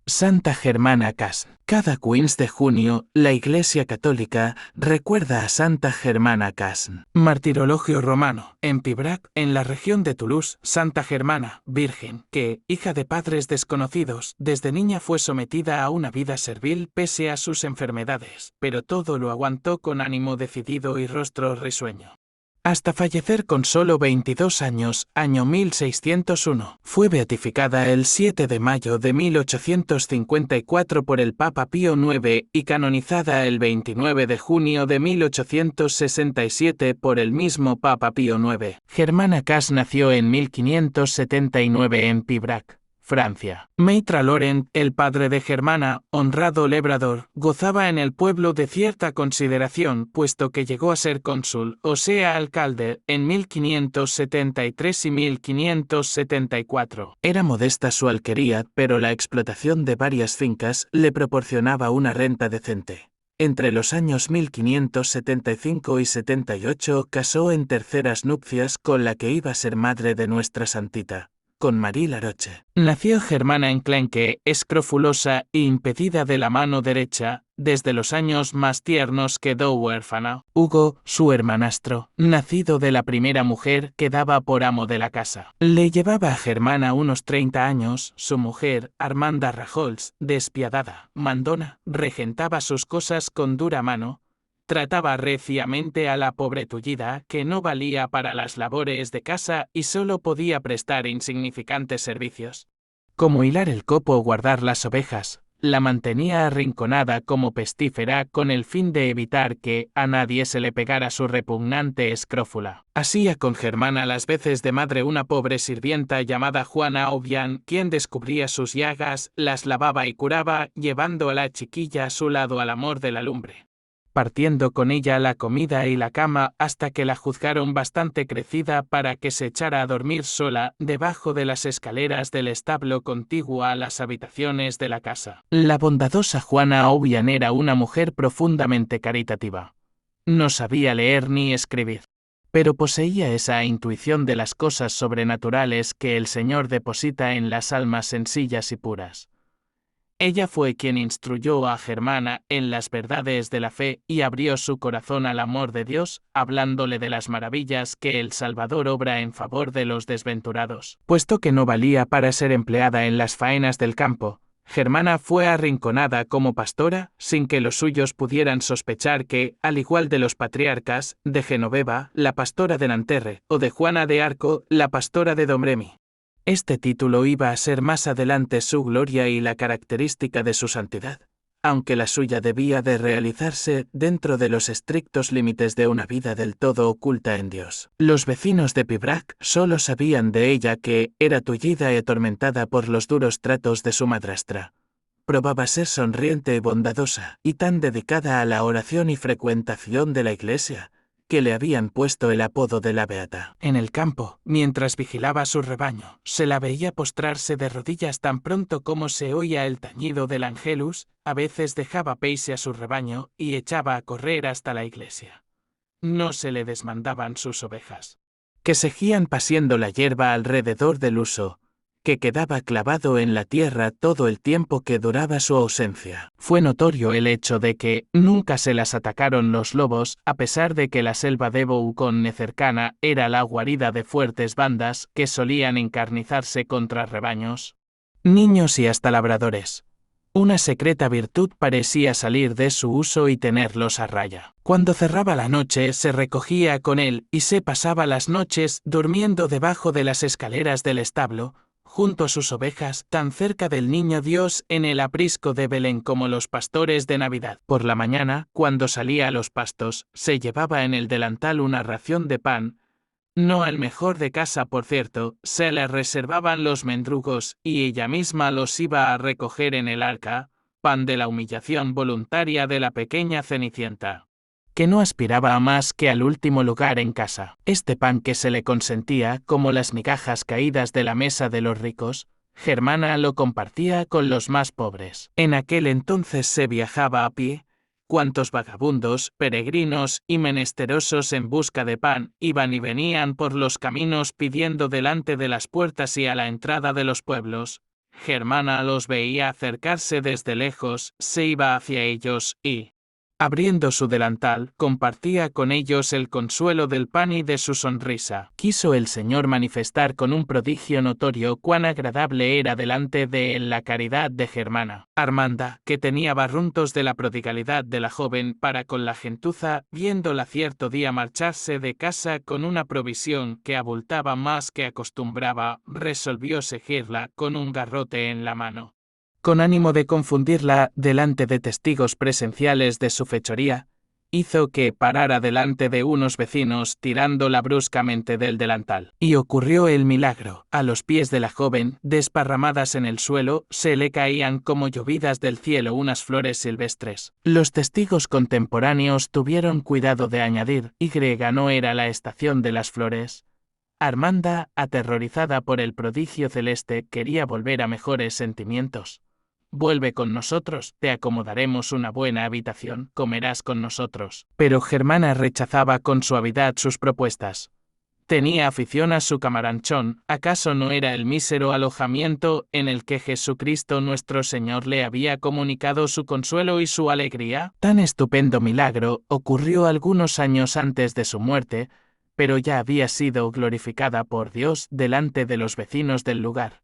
Santa Germana Casn. Cada 15 de junio, la Iglesia Católica recuerda a Santa Germana Casn. Martirologio romano. En Pibrac, en la región de Toulouse, Santa Germana, virgen, que, hija de padres desconocidos, desde niña fue sometida a una vida servil pese a sus enfermedades, pero todo lo aguantó con ánimo decidido y rostro risueño. Hasta fallecer con solo 22 años, año 1601, fue beatificada el 7 de mayo de 1854 por el Papa Pío IX y canonizada el 29 de junio de 1867 por el mismo Papa Pío IX. Germana Casn nació en 1579 en Pibrac, Francia. Maître Laurent, el padre de Germana, honrado labrador, gozaba en el pueblo de cierta consideración puesto que llegó a ser cónsul, o sea alcalde, en 1573 y 1574. Era modesta su alquería, pero la explotación de varias fincas le proporcionaba una renta decente. Entre los años 1575 y 78 casó en terceras nupcias con la que iba a ser madre de Nuestra Santita, con Marie Laroche. Nació Germana en Clenque, escrofulosa e impedida de la mano derecha. Desde los años más tiernos quedó huérfana. Hugo, su hermanastro, nacido de la primera mujer, quedaba por amo de la casa. Le llevaba a Germana unos 30 años. Su mujer, Armanda Rajols, despiadada, mandona, regentaba sus cosas con dura mano. Trataba reciamente a la pobre tullida, que no valía para las labores de casa y solo podía prestar insignificantes servicios, como hilar el copo o guardar las ovejas. La mantenía arrinconada como pestífera con el fin de evitar que a nadie se le pegara su repugnante escrófula. Hacía con Germana las veces de madre una pobre sirvienta llamada Juana Aubian, quien descubría sus llagas, las lavaba y curaba, llevando a la chiquilla a su lado al amor de la lumbre, partiendo con ella la comida y la cama hasta que la juzgaron bastante crecida para que se echara a dormir sola debajo de las escaleras del establo contiguo a las habitaciones de la casa. La bondadosa Juana Aubian era una mujer profundamente caritativa. No sabía leer ni escribir, pero poseía esa intuición de las cosas sobrenaturales que el Señor deposita en las almas sencillas y puras. Ella fue quien instruyó a Germana en las verdades de la fe y abrió su corazón al amor de Dios, hablándole de las maravillas que el Salvador obra en favor de los desventurados. Puesto que no valía para ser empleada en las faenas del campo, Germana fue arrinconada como pastora, sin que los suyos pudieran sospechar que, al igual de los patriarcas, de Genoveva, la pastora de Nanterre, o de Juana de Arco, la pastora de Domremy, este título iba a ser más adelante su gloria y la característica de su santidad, aunque la suya debía de realizarse dentro de los estrictos límites de una vida del todo oculta en Dios. Los vecinos de Pibrac solo sabían de ella que era tullida y atormentada por los duros tratos de su madrastra. Probaba ser sonriente y bondadosa, y tan dedicada a la oración y frecuentación de la iglesia, que le habían puesto el apodo de la Beata. En el campo, mientras vigilaba su rebaño, se la veía postrarse de rodillas tan pronto como se oía el tañido del Angelus. A veces dejaba peise a su rebaño y echaba a correr hasta la iglesia. No se le desmandaban sus ovejas, que seguían pasiendo la hierba alrededor del huso, que quedaba clavado en la tierra todo el tiempo que duraba su ausencia. Fue notorio el hecho de que nunca se las atacaron los lobos, a pesar de que la selva de Bouconne cercana era la guarida de fuertes bandas que solían encarnizarse contra rebaños, niños y hasta labradores. Una secreta virtud parecía salir de su uso y tenerlos a raya. Cuando cerraba la noche se recogía con él y se pasaba las noches durmiendo debajo de las escaleras del establo, junto a sus ovejas, tan cerca del niño Dios en el aprisco de Belén como los pastores de Navidad. Por la mañana, cuando salía a los pastos, se llevaba en el delantal una ración de pan, no el mejor de casa por cierto, se le reservaban los mendrugos y ella misma los iba a recoger en el arca, pan de la humillación voluntaria de la pequeña Cenicienta, que no aspiraba a más que al último lugar en casa. Este pan que se le consentía, como las migajas caídas de la mesa de los ricos, Germana lo compartía con los más pobres. En aquel entonces se viajaba a pie. Cuantos vagabundos, peregrinos y menesterosos en busca de pan iban y venían por los caminos pidiendo delante de las puertas y a la entrada de los pueblos, Germana los veía acercarse desde lejos, se iba hacia ellos y, abriendo su delantal, compartía con ellos el consuelo del pan y de su sonrisa. Quiso el Señor manifestar con un prodigio notorio cuán agradable era delante de él la caridad de Germana. Armanda, que tenía barruntos de la prodigalidad de la joven para con la gentuza, viéndola cierto día marcharse de casa con una provisión que abultaba más que acostumbraba, resolvió seguirla con un garrote en la mano. Con ánimo de confundirla delante de testigos presenciales de su fechoría, hizo que parara delante de unos vecinos tirándola bruscamente del delantal. Y ocurrió el milagro. A los pies de la joven, desparramadas en el suelo, se le caían como llovidas del cielo unas flores silvestres. Los testigos contemporáneos tuvieron cuidado de añadir, y no era la estación de las flores. Armanda, aterrorizada por el prodigio celeste, quería volver a mejores sentimientos. Vuelve con nosotros, te acomodaremos una buena habitación, comerás con nosotros. Pero Germana rechazaba con suavidad sus propuestas. Tenía afición a su camaranchón, ¿acaso no era el mísero alojamiento en el que Jesucristo nuestro Señor le había comunicado su consuelo y su alegría? Tan estupendo milagro ocurrió algunos años antes de su muerte, pero ya había sido glorificada por Dios delante de los vecinos del lugar.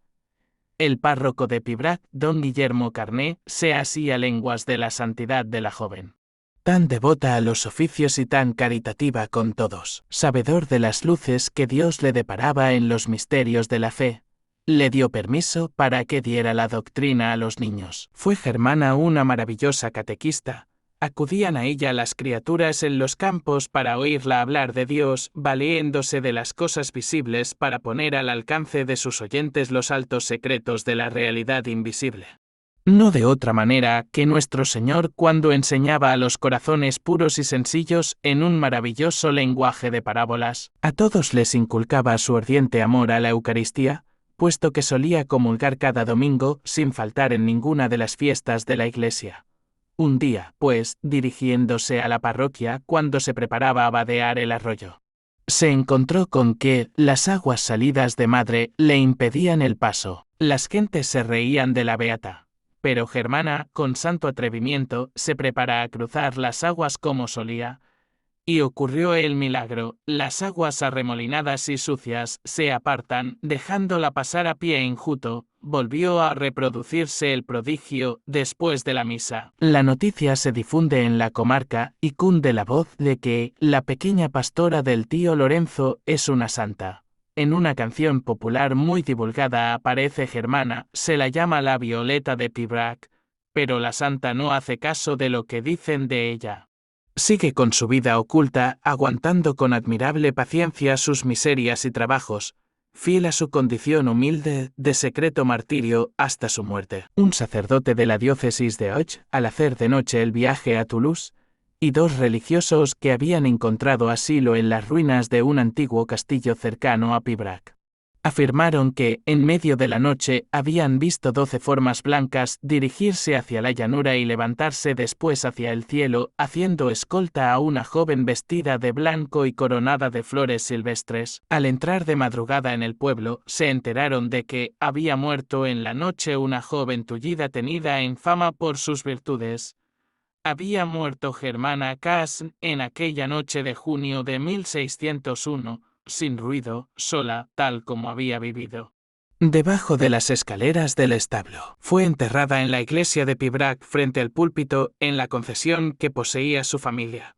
El párroco de Pibrac, don Guillermo Carné, se hacía lenguas de la santidad de la joven. Tan devota a los oficios y tan caritativa con todos, sabedor de las luces que Dios le deparaba en los misterios de la fe, le dio permiso para que diera la doctrina a los niños. Fue Germana una maravillosa catequista. Acudían a ella las criaturas en los campos para oírla hablar de Dios, valiéndose de las cosas visibles para poner al alcance de sus oyentes los altos secretos de la realidad invisible. No de otra manera que nuestro Señor cuando enseñaba a los corazones puros y sencillos en un maravilloso lenguaje de parábolas, a todos les inculcaba su ardiente amor a la Eucaristía, puesto que solía comulgar cada domingo sin faltar en ninguna de las fiestas de la Iglesia. Un día, pues, dirigiéndose a la parroquia cuando se preparaba a vadear el arroyo, se encontró con que las aguas salidas de madre le impedían el paso. Las gentes se reían de la beata, pero Germana, con santo atrevimiento, se prepara a cruzar las aguas como solía, y ocurrió el milagro, las aguas arremolinadas y sucias se apartan, dejándola pasar a pie enjuto. Volvió a reproducirse el prodigio después de la misa. La noticia se difunde en la comarca y cunde la voz de que la pequeña pastora del tío Lorenzo es una santa. En una canción popular muy divulgada aparece Germana, se la llama la Violeta de Pibrac, pero la santa no hace caso de lo que dicen de ella. Sigue con su vida oculta, aguantando con admirable paciencia sus miserias y trabajos, fiel a su condición humilde de secreto martirio hasta su muerte. Un sacerdote de la diócesis de Auch, al hacer de noche el viaje a Toulouse, y dos religiosos que habían encontrado asilo en las ruinas de un antiguo castillo cercano a Pibrac, afirmaron que, en medio de la noche, habían visto 12 formas blancas dirigirse hacia la llanura y levantarse después hacia el cielo, haciendo escolta a una joven vestida de blanco y coronada de flores silvestres. Al entrar de madrugada en el pueblo, se enteraron de que había muerto en la noche una joven tullida tenida en fama por sus virtudes. Había muerto Germana Casn en aquella noche de junio de 1601, sin ruido, sola, tal como había vivido. Debajo de las escaleras del establo. Fue enterrada en la iglesia de Pibrac frente al púlpito, en la concesión que poseía su familia.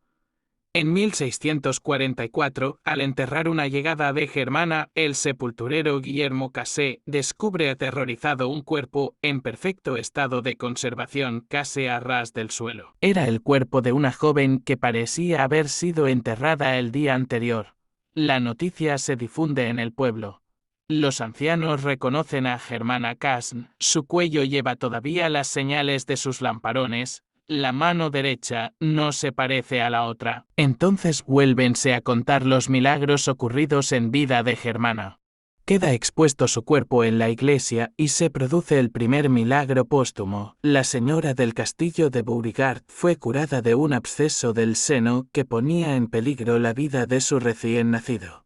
En 1644, al enterrar una llegada de Germana, el sepulturero Guillermo Cassé descubre aterrorizado un cuerpo en perfecto estado de conservación casi a ras del suelo. Era el cuerpo de una joven que parecía haber sido enterrada el día anterior. La noticia se difunde en el pueblo. Los ancianos reconocen a Germana Casn, su cuello lleva todavía las señales de sus lamparones, la mano derecha no se parece a la otra. Entonces vuélvense a contar los milagros ocurridos en vida de Germana. Queda expuesto su cuerpo en la iglesia y se produce el primer milagro póstumo. La señora del castillo de Beauregard fue curada de un absceso del seno que ponía en peligro la vida de su recién nacido.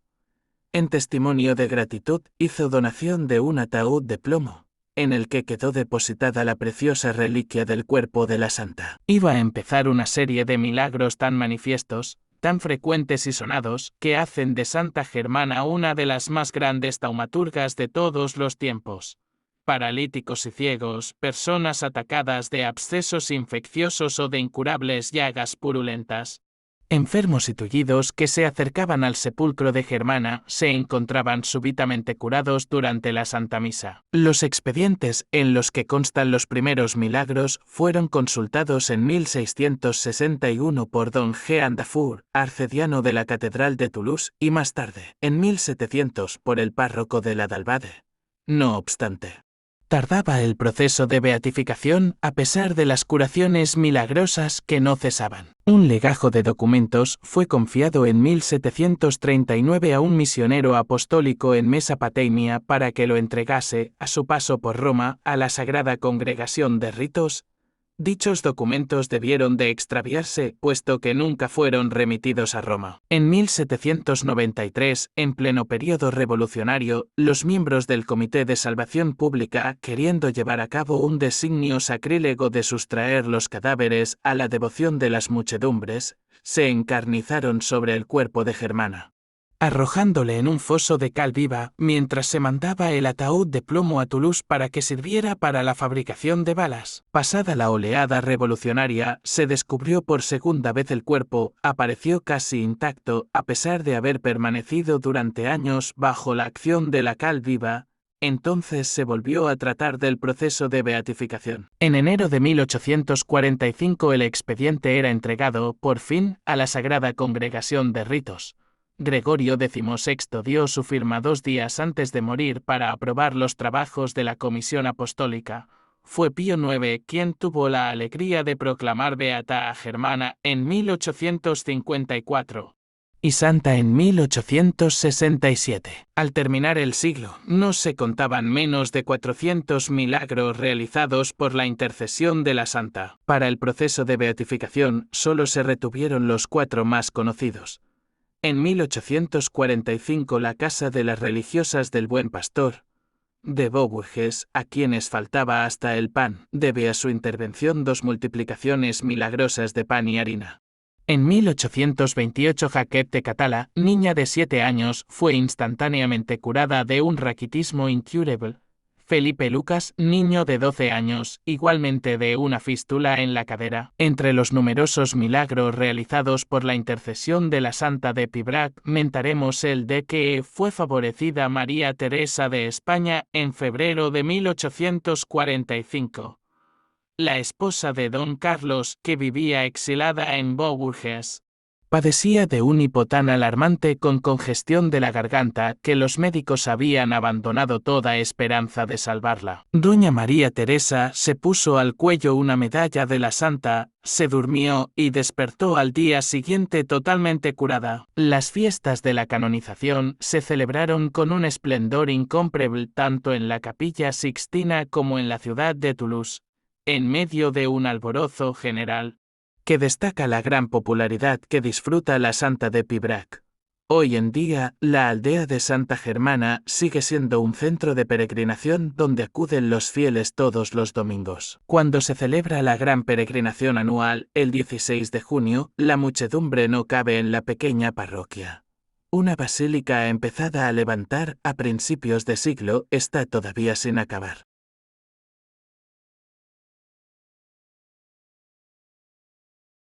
En testimonio de gratitud hizo donación de un ataúd de plomo. en el que quedó depositada la preciosa reliquia del cuerpo de la santa. Iba a empezar una serie de milagros tan manifiestos, tan frecuentes y sonados, que hacen de Santa Germana una de las más grandes taumaturgas de todos los tiempos. Paralíticos y ciegos, personas atacadas de abscesos infecciosos o de incurables llagas purulentas, enfermos y tullidos que se acercaban al sepulcro de Germana se encontraban súbitamente curados durante la Santa Misa. Los expedientes en los que constan los primeros milagros fueron consultados en 1661 por don Jean Dafour, arcediano de la Catedral de Toulouse, y más tarde, en 1700, por el párroco de la d'Albade. No obstante, tardaba el proceso de beatificación a pesar de las curaciones milagrosas que no cesaban. Un legajo de documentos fue confiado en 1739 a un misionero apostólico en Mesopotamia para que lo entregase, a su paso por Roma, a la Sagrada Congregación de Ritos. Dichos documentos debieron de extraviarse, puesto que nunca fueron remitidos a Roma. En 1793, en pleno período revolucionario, los miembros del Comité de Salvación Pública, queriendo llevar a cabo un designio sacrílego de sustraer los cadáveres a la devoción de las muchedumbres, se encarnizaron sobre el cuerpo de Germana, arrojándole en un foso de cal viva, mientras se mandaba el ataúd de plomo a Toulouse para que sirviera para la fabricación de balas. Pasada la oleada revolucionaria, se descubrió por segunda vez el cuerpo, apareció casi intacto, a pesar de haber permanecido durante años bajo la acción de la cal viva. Entonces se volvió a tratar del proceso de beatificación. En enero de 1845 el expediente era entregado, por fin, a la Sagrada Congregación de Ritos. Gregorio XVI dio su firma 2 días antes de morir para aprobar los trabajos de la Comisión Apostólica. Fue Pío IX quien tuvo la alegría de proclamar beata a Germana en 1854 y santa en 1867. Al terminar el siglo, no se contaban menos de 400 milagros realizados por la intercesión de la santa. Para el proceso de beatificación solo se retuvieron los 4 más conocidos. En 1845 la Casa de las Religiosas del Buen Pastor de Bourges, a quienes faltaba hasta el pan, debe a su intervención 2 multiplicaciones milagrosas de pan y harina. En 1828 Jaquet de Catala, niña de 7 años, fue instantáneamente curada de un raquitismo incurable. Felipe Lucas, niño de 12 años, igualmente de una fístula en la cadera. Entre los numerosos milagros realizados por la intercesión de la Santa de Pibrac, mentaremos el de que fue favorecida María Teresa de España en febrero de 1845. La esposa de don Carlos, que vivía exilada en Bourges, padecía de un hipo tan alarmante con congestión de la garganta que los médicos habían abandonado toda esperanza de salvarla. Doña María Teresa se puso al cuello una medalla de la santa, se durmió y despertó al día siguiente totalmente curada. Las fiestas de la canonización se celebraron con un esplendor incomparable tanto en la Capilla Sixtina como en la ciudad de Toulouse, en medio de un alborozo general que destaca la gran popularidad que disfruta la Santa de Pibrac. Hoy en día, la aldea de Santa Germana sigue siendo un centro de peregrinación donde acuden los fieles todos los domingos. Cuando se celebra la gran peregrinación anual, el 16 de junio, la muchedumbre no cabe en la pequeña parroquia. Una basílica empezada a levantar a principios de siglo está todavía sin acabar.